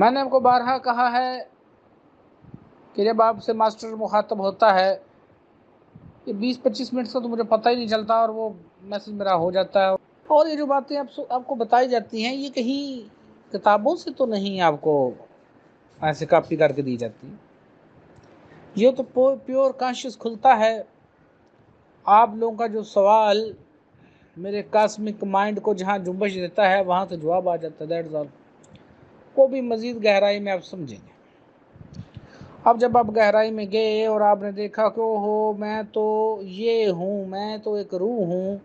میں نے آپ کو بارہا کہا ہے کہ جب آپ سے ماسٹر مخاطب ہوتا ہے یہ 20-25 منٹ سے تو مجھے پتہ ہی نہیں چلتا اور وہ میسج میرا ہو جاتا ہے. اور یہ جو باتیں آپ کو بتائی جاتی ہیں یہ کہیں کتابوں سے تو نہیں آپ کو ایسے کاپی کر کے دی جاتی. یہ تو پیور کانشیس کھلتا ہے. آپ لوگوں کا جو سوال میرے کاسمک مائنڈ کو جہاں جنبش دیتا ہے وہاں سے جواب آ جاتا ہے. That's all. وہ بھی مزید گہرائی میں آپ سمجھیں گے. اب جب آپ گہرائی میں گئے اور آپ نے دیکھا کہ میں تو یہ ہوں، میں تو ایک روح ہوں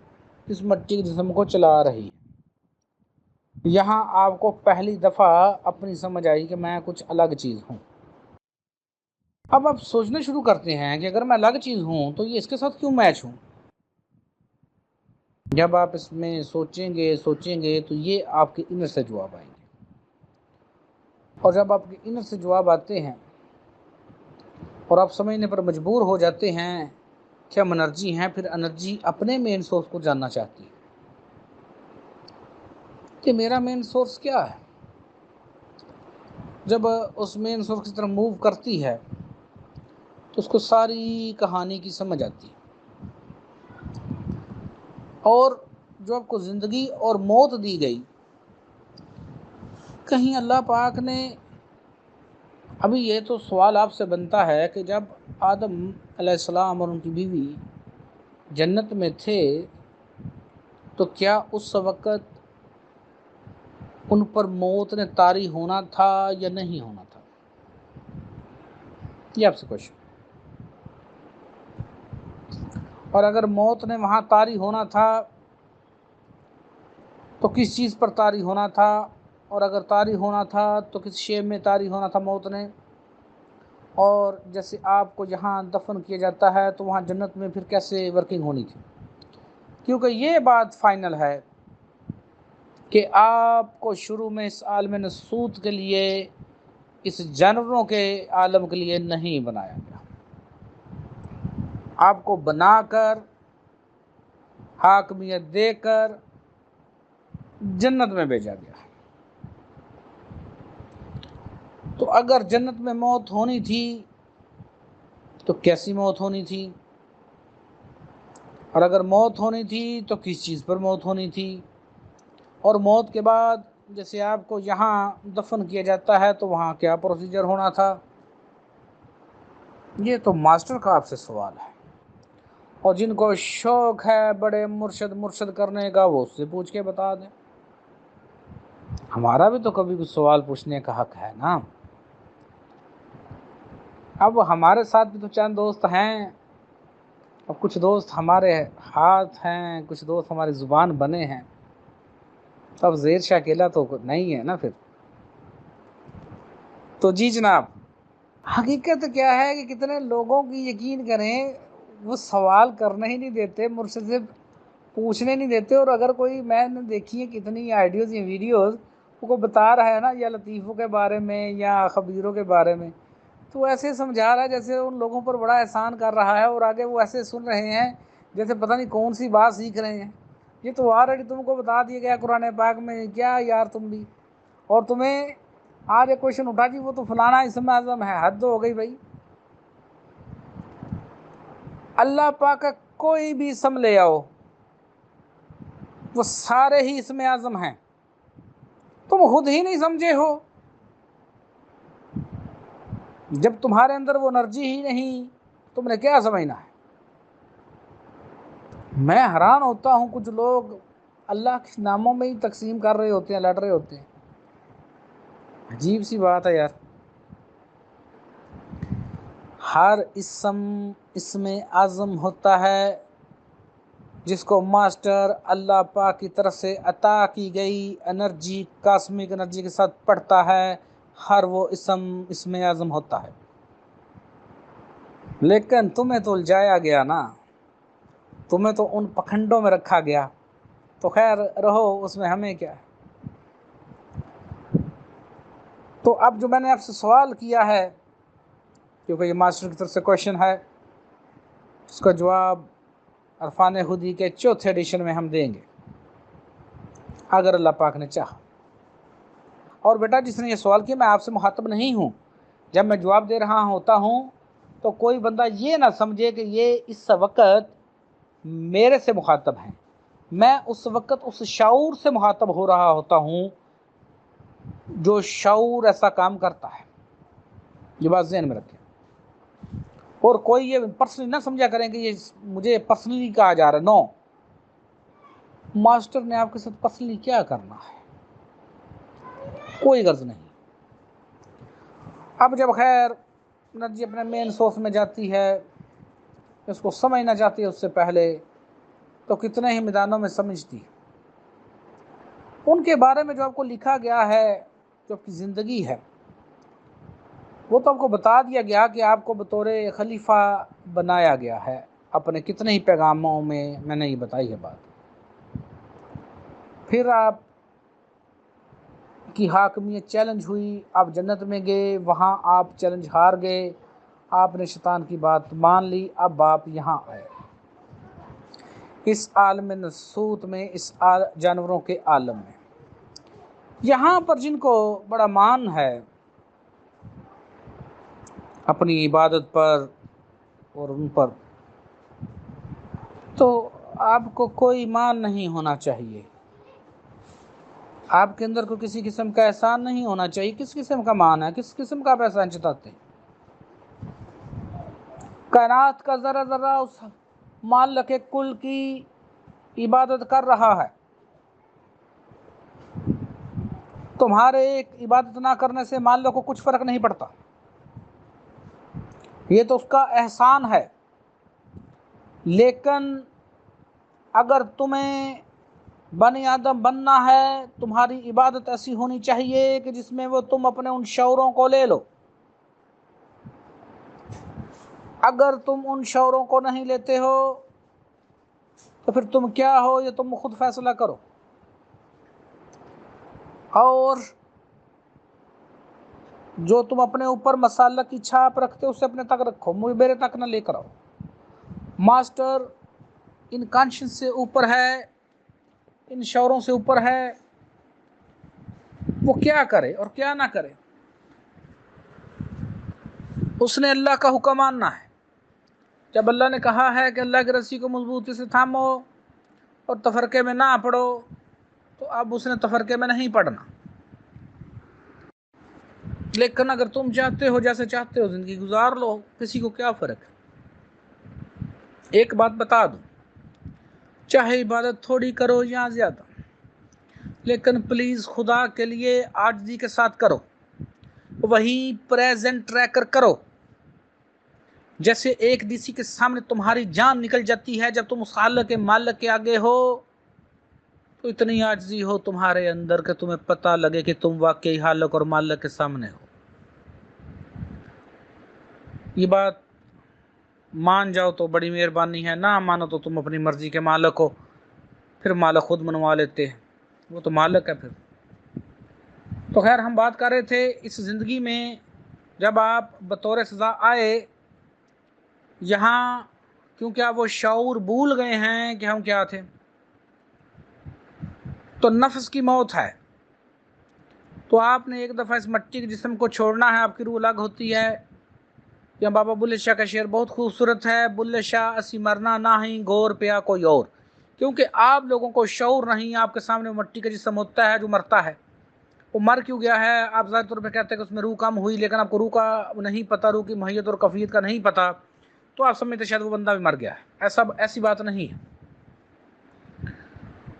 اس مٹی کے جسم کو چلا رہی. یہاں آپ کو پہلی دفعہ اپنی سمجھ آئی کہ میں کچھ الگ چیز ہوں. اب آپ سوچنا شروع کرتے ہیں کہ اگر میں الگ چیز ہوں تو یہ اس کے ساتھ کیوں میچ ہوں. جب آپ اس میں سوچیں گے تو یہ آپ کے انر سے جواب آئیں گے. اور جب آپ کے انر سے جواب آتے ہیں اور آپ سمجھنے پر مجبور ہو جاتے ہیں کہ ہم انرجی ہیں، پھر انرجی اپنے مین سورس کو جاننا چاہتی ہے کہ میرا مین سورس کیا ہے. جب اس مین سورس کی طرف موو کرتی ہے تو اس کو ساری کہانی کی سمجھ آتی ہے. اور جو آپ کو زندگی اور موت دی گئی، کہیں اللہ پاک نے، ابھی یہ تو سوال آپ سے بنتا ہے کہ جب آدم علیہ السلام اور ان کی بیوی جنت میں تھے تو کیا اس وقت ان پر موت نے طاری ہونا تھا یا نہیں ہونا تھا؟ یہ آپ سے کوشچن. اور اگر موت نے وہاں طاری ہونا تھا تو کس چیز پر طاری ہونا تھا؟ اور اگر طاری ہونا تھا تو کس شے میں طاری ہونا تھا موت نے؟ اور جیسے آپ کو جہاں دفن کیا جاتا ہے تو وہاں جنت میں پھر کیسے ورکنگ ہونی تھی؟ کیونکہ یہ بات فائنل ہے کہ آپ کو شروع میں اس عالم نسوت کے لیے، اس جانوروں کے عالم کے لیے نہیں بنایا گیا. آپ کو بنا کر، حاکمیت دے کر جنت میں بھیجا گیا. تو اگر جنت میں موت ہونی تھی تو کیسی موت ہونی تھی؟ اور اگر موت ہونی تھی تو کس چیز پر موت ہونی تھی؟ اور موت کے بعد جیسے آپ کو یہاں دفن کیا جاتا ہے تو وہاں کیا پروسیجر ہونا تھا؟ یہ تو ماسٹر کا آپ سے سوال ہے. اور جن کو شوق ہے بڑے مرشد کرنے کا وہ اس سے پوچھ کے بتا دیں. ہمارا بھی تو کبھی کچھ سوال پوچھنے کا حق ہے نا. اب ہمارے ساتھ بھی تو چند دوست ہیں، اور کچھ دوست ہمارے ہاتھ ہیں، کچھ دوست ہماری زبان بنے ہیں. تو اب زیر شاہ اکیلا تو نہیں ہے نا پھر. تو جی جناب، حقیقت کیا ہے کہ کتنے لوگوں کی یقین کریں وہ سوال کرنا ہی نہیں دیتے، مرشد سے پوچھنے نہیں دیتے. اور اگر کوئی، میں نے دیکھی ہے کتنی آئیڈیوز یا ویڈیوز وہ بتا رہا ہے نا یا لطیفوں کے بارے میں یا خبیروں کے بارے میں، تو ایسے سمجھا رہا ہے جیسے ان لوگوں پر بڑا احسان کر رہا ہے، اور آگے وہ ایسے سن رہے ہیں جیسے پتہ نہیں کون سی بات سیکھ رہے ہیں. یہ تو آلریڈی تم کو بتا دیا گیا قرآن پاک میں. کیا یار تم بھی، اور تمہیں آج ایک کوشچن اٹھا جی وہ تو فلانا اسم اعظم ہے. حد ہو گئی بھائی. اللہ پاک کا کوئی بھی اسم لے آؤ وہ سارے ہی اسم اعظم ہیں. تم خود ہی نہیں سمجھے ہو. جب تمہارے اندر وہ انرجی ہی نہیں تم نے کیا سمجھنا ہے؟ میں حیران ہوتا ہوں، کچھ لوگ اللہ کے ناموں میں ہی تقسیم کر رہے ہوتے ہیں، لڑ رہے ہوتے ہیں. عجیب سی بات ہے یار. ہر اسم اعظم ہوتا ہے جس کو ماسٹر اللہ پاک کی طرف سے عطا کی گئی انرجی، کاسمک انرجی کے ساتھ پڑھتا ہے. ہر وہ اسم اعظم ہوتا ہے. لیکن تمہیں تو الجھایا گیا نا، تمہیں تو ان پکھنڈوں میں رکھا گیا. تو خیر رہو، اس میں ہمیں کیا. تو اب جو میں نے آپ سے سوال کیا ہے، کیونکہ یہ ماسٹر کی طرف سے کوشچن ہے، اس کا جواب عرفان خودی کے 4تھے ایڈیشن میں ہم دیں گے اگر اللہ پاک نے چاہا. اور بیٹا جس نے یہ سوال کیا میں آپ سے مخاطب نہیں ہوں، جب میں جواب دے رہا ہوتا ہوں تو کوئی بندہ یہ نہ سمجھے کہ یہ اس وقت میرے سے مخاطب ہیں، میں اس وقت اس شعور سے مخاطب ہو رہا ہوتا ہوں جو شعور ایسا کام کرتا ہے۔ یہ بات ذہن میں رکھیں، اور کوئی یہ پرسنلی نہ سمجھا کریں کہ یہ مجھے پرسنلی کہا جا رہا ہے، نو، ماسٹر نے آپ کے ساتھ پرسنلی کیا کرنا ہے، کوئی غرض نہیں۔ اب جب خیر انرجی اپنے مین سورس میں جاتی ہے، اس کو سمجھنا چاہتی ہے اس سے پہلے، تو کتنے ہی میدانوں میں سمجھتی ہے۔ ان کے بارے میں جو آپ کو لکھا گیا ہے، جو آپ کی زندگی ہے، وہ تو آپ کو بتا دیا گیا کہ آپ کو بطور خلیفہ بنایا گیا ہے۔ اپنے کتنے ہی پیغاموں میں نے یہ بتائی ہے بات۔ پھر آپ کی حاکمیت چیلنج ہوئی، آپ جنت میں گئے، وہاں آپ چیلنج ہار گئے، آپ نے شیطان کی بات مان لی، اب آپ یہاں آئے اس عالم نسوت میں، اس جانوروں کے عالم میں۔ یہاں پر جن کو بڑا مان ہے اپنی عبادت پر اور ان پر، تو آپ کو کوئی مان نہیں ہونا چاہیے، آپ کے اندر کو کسی قسم کا احسان نہیں ہونا چاہیے۔ کس قسم کا مان ہے، کس قسم کا آپ احسان جتاتے ہیں؟ کائنات کا ذرہ ذرہ اس مالک کل کی عبادت کر رہا ہے، تمہارے ایک عبادت نہ کرنے سے مالک کو کچھ فرق نہیں پڑتا، یہ تو اس کا احسان ہے۔ لیکن اگر تمہیں بنی آدم بننا ہے، تمہاری عبادت ایسی ہونی چاہیے کہ جس میں وہ تم اپنے ان شعوروں کو لے لو۔ اگر تم ان شعوروں کو نہیں لیتے ہو تو پھر تم کیا ہو یہ تم خود فیصلہ کرو، اور جو تم اپنے اوپر مسالہ کی چھاپ رکھتے ہو اسے اپنے تک رکھو، میرے تک نہ لے کر آؤ۔ ماسٹر ان کانشنس سے اوپر ہے، ان شعوروں سے اوپر ہے، وہ کیا کرے اور کیا نہ کرے، اس نے اللہ کا حکم ماننا ہے۔ جب اللہ نے کہا ہے کہ اللہ کی رسی کو مضبوطی سے تھامو اور تفرقے میں نہ پڑو، تو اب اس نے تفرقے میں نہیں پڑنا۔ لیکن اگر تم چاہتے ہو جیسے چاہتے ہو زندگی گزار لو، کسی کو کیا فرق ہے۔ ایک بات بتا دوں، چاہے عبادت تھوڑی کرو یا زیادہ، لیکن پلیز خدا کے لیے عاجزی کے ساتھ کرو، وہی پریزنٹ ٹریکر کرو۔ جیسے ایک ڈی سی کے سامنے تمہاری جان نکل جاتی ہے جب تم اس خالق کے مالک کے آگے ہو، تو اتنی عاجزی ہو تمہارے اندر کہ تمہیں پتہ لگے کہ تم واقعی خالق اور مالک کے سامنے ہو۔ یہ بات مان جاؤ تو بڑی مہربانی ہے، نہ مانو تو تم اپنی مرضی کے مالک ہو، پھر مالک خود منوا لیتے ہیں، وہ تو مالک ہے پھر۔ تو خیر ہم بات کر رہے تھے اس زندگی میں جب آپ بطور سزا آئے یہاں، کیونکہ آپ وہ شعور بھول گئے ہیں کہ ہم کیا تھے، تو نفس کی موت ہے، تو آپ نے ایک دفعہ اس مٹی کے جسم کو چھوڑنا ہے، آپ کی روح الگ ہوتی ہے۔ یا بابا بلے شاہ کا شعر بہت خوبصورت ہے، بلے شاہ اسی مرنا نہ ہی گور پیا کوئی اور، کیونکہ آپ لوگوں کو شعور نہیں، آپ کے سامنے مٹی کا جسم ہوتا ہے جو مرتا ہے۔ وہ مر کیوں گیا ہے، آپ ظاہر طور پہ کہتے ہیں کہ اس میں روح کم ہوئی، لیکن آپ کو روح کا نہیں پتہ، روح کی ماہیت اور کیفیت کا نہیں پتہ، تو آپ سمجھتے شاید وہ بندہ بھی مر گیا ہے۔ ایسی بات نہیں ہے۔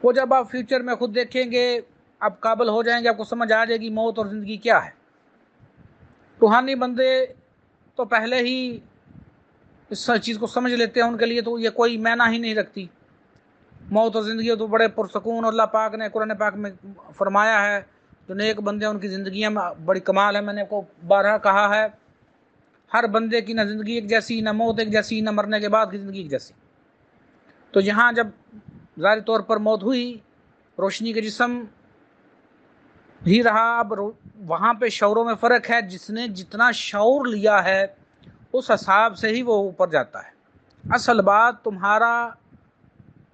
وہ جب آپ فیوچر میں خود دیکھیں گے، آپ قابل ہو جائیں گے، آپ کو سمجھ آ جائے گی موت اور زندگی کیا ہے۔ روحانی بندے تو پہلے ہی اس چیز کو سمجھ لیتے ہیں، ان کے لیے تو یہ کوئی معنی ہی نہیں رکھتی موت اور زندگی، تو بڑے پرسکون، اور اللہ پاک نے قرآن پاک میں فرمایا ہے جو نیک بندے ہیں ان کی زندگیاں میں بڑی کمال ہے۔ میں نے آپ کو بارہا کہا ہے، ہر بندے کی نہ زندگی ایک جیسی، نہ موت ایک جیسی، نہ مرنے کے بعد کی زندگی ایک جیسی۔ تو یہاں جب ظاہری طور پر موت ہوئی، روشنی کے جسم ہی رہا، اب وہاں پہ شعوروں میں فرق ہے، جس نے جتنا شعور لیا ہے اس حساب سے ہی وہ اوپر جاتا ہے۔ اصل بات تمہارا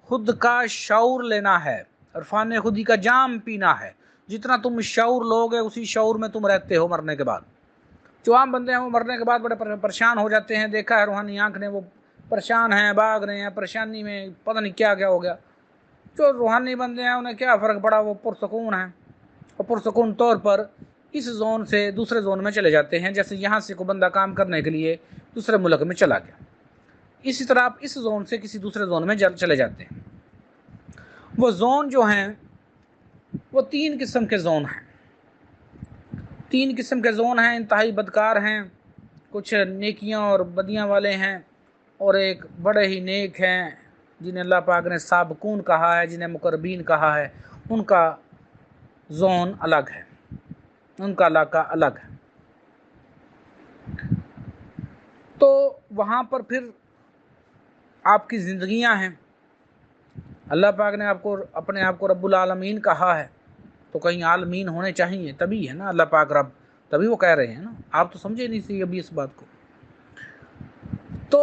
خود کا شعور لینا ہے، عرفان خودی کا جام پینا ہے۔ جتنا تم شعور لوگ اسی شعور میں تم رہتے ہو مرنے کے بعد۔ جو عام بندے ہیں وہ مرنے کے بعد بڑے پریشان ہو جاتے ہیں، دیکھا ہے روحانی آنکھ نے، وہ پریشان ہیں، بھاگ رہے ہیں پریشانی میں، پتہ نہیں کیا کیا ہو گیا۔ جو روحانی بندے ہیں انہیں کیا فرق پڑا، وہ پرسکون ہیں اور پرسکون طور پر اس زون سے دوسرے زون میں چلے جاتے ہیں۔ جیسے یہاں سے کوئی بندہ کام کرنے کے لیے دوسرے ملک میں چلا گیا، اسی طرح آپ اس زون سے کسی دوسرے زون میں چلے جاتے ہیں۔ وہ زون جو ہیں وہ 3 قسم کے زون ہیں، 3 قسم کے زون ہیں۔ انتہائی بدکار ہیں، کچھ نیکیاں اور بدیاں والے ہیں، اور ایک بڑے ہی نیک ہیں جنہیں اللہ پاک نے سابقون کہا ہے، جنہیں مقربین کہا ہے۔ ان کا زون الگ ہے، ان کا علاقہ الگ ہے۔ تو وہاں پر پھر آپ کی زندگیاں ہیں۔ اللہ پاک نے آپ کو اپنے آپ کو رب العالمین کہا ہے، تو کہیں عالمین ہونے چاہیے، تبھی ہے نا اللہ پاک رب، تبھی وہ کہہ رہے ہیں نا۔ آپ تو سمجھے نہیں سی ابھی اس بات کو۔ تو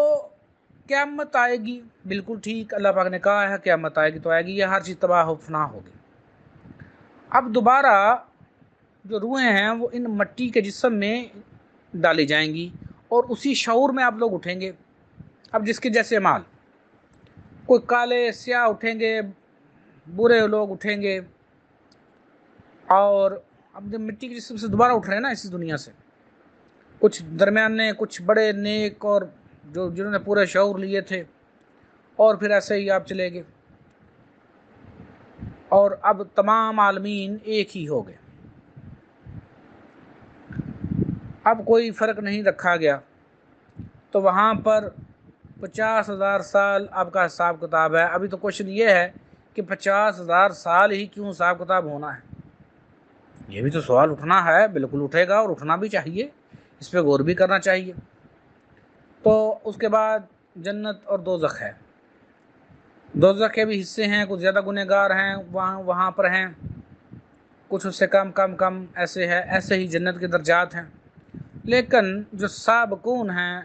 قیامت آئے گی، بالکل ٹھیک، اللہ پاک نے کہا ہے قیامت آئے گی تو آئے گی، یہ ہر چیز تباہ و فنا ہوگی۔ اب دوبارہ جو روحیں ہیں وہ ان مٹی کے جسم میں ڈالی جائیں گی، اور اسی شعور میں آپ لوگ اٹھیں گے۔ اب جس کے جیسے مال، کوئی کالے سیاہ اٹھیں گے، برے لوگ اٹھیں گے، اور اب جب مٹی کے جسم سے دوبارہ اٹھ رہے ہیں نا اسی دنیا سے، کچھ درمیانے، کچھ بڑے نیک، اور جنہوں نے پورے شعور لیے تھے، اور پھر ایسے ہی آپ چلے گئے، اور اب تمام عالمین ایک ہی ہو گئے۔ اب کوئی فرق نہیں رکھا گیا، تو وہاں پر 50,000 سال آپ کا حساب کتاب ہے۔ ابھی تو کوشچن یہ ہے کہ 50,000 سال ہی کیوں حساب کتاب ہونا ہے؟ یہ بھی تو سوال اٹھنا ہے، بالکل اٹھے گا، اور اٹھنا بھی چاہیے، اس پہ غور بھی کرنا چاہیے۔ تو اس کے بعد جنت اور دوزخ ہے۔ دوزخ کے بھی حصے ہیں، کچھ زیادہ گنہگار ہیں وہاں پر ہیں، کچھ اس سے کم ایسے ہے، ایسے ہی جنت کے درجات ہیں۔ لیکن جو سابقون ہیں،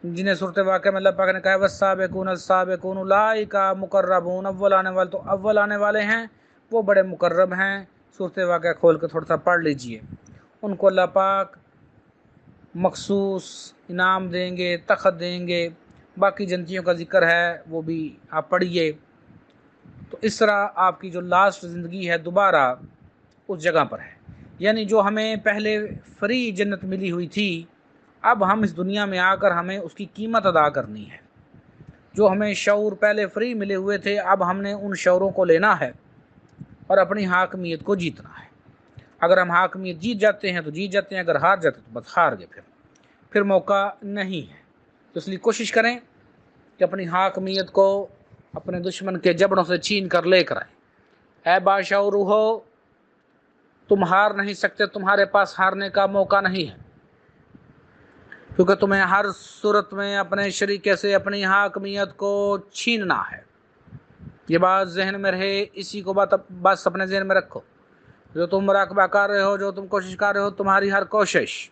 جنہیں صورت واقعہ میں اللہ پاک نے کہا والسابقون السابقون اولئک مقربون، اول آنے والے تو اول آنے والے ہیں، وہ بڑے مقرب ہیں۔ صورت واقعہ کھول کے تھوڑا سا پڑھ لیجئے، ان کو اللہ پاک مخصوص انعام دیں گے، تخت دیں گے۔ باقی جنتیوں کا ذکر ہے، وہ بھی آپ پڑھیے۔ تو اس طرح آپ کی جو لاسٹ زندگی ہے دوبارہ اس جگہ پر ہے، یعنی جو ہمیں پہلے فری جنت ملی ہوئی تھی، اب ہم اس دنیا میں آ کر ہمیں اس کی قیمت ادا کرنی ہے۔ جو ہمیں شعور پہلے فری ملے ہوئے تھے، اب ہم نے ان شعوروں کو لینا ہے اور اپنی حاکمیت کو جیتنا ہے۔ اگر ہم حاکمیت جیت جاتے ہیں تو جیت جاتے ہیں، اگر ہار جاتے ہیں تو بس ہار گئے، پھر موقع نہیں ہے۔ تو اس لیے کوشش کریں کہ اپنی حاکمیت کو اپنے دشمن کے جبڑوں سے چھین کر لے کر آئیں۔ اے باشعور روحو، تم ہار نہیں سکتے، تمہارے پاس ہارنے کا موقع نہیں ہے، کیونکہ تمہیں ہر صورت میں اپنے شریکے سے اپنی حاکمیت کو چھیننا ہے۔ یہ بات ذہن میں رہے، اسی کو بس اپنے ذہن میں رکھو۔ جو تم مراقبہ کر رہے ہو، جو تم کوشش کر رہے ہو، تمہاری ہر کوشش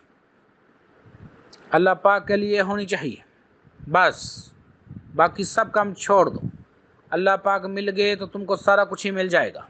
اللہ پاک کے لیے ہونی چاہیے، بس باقی سب کام چھوڑ دو۔ اللہ پاک مل گئے تو تم کو سارا کچھ ہی مل جائے گا۔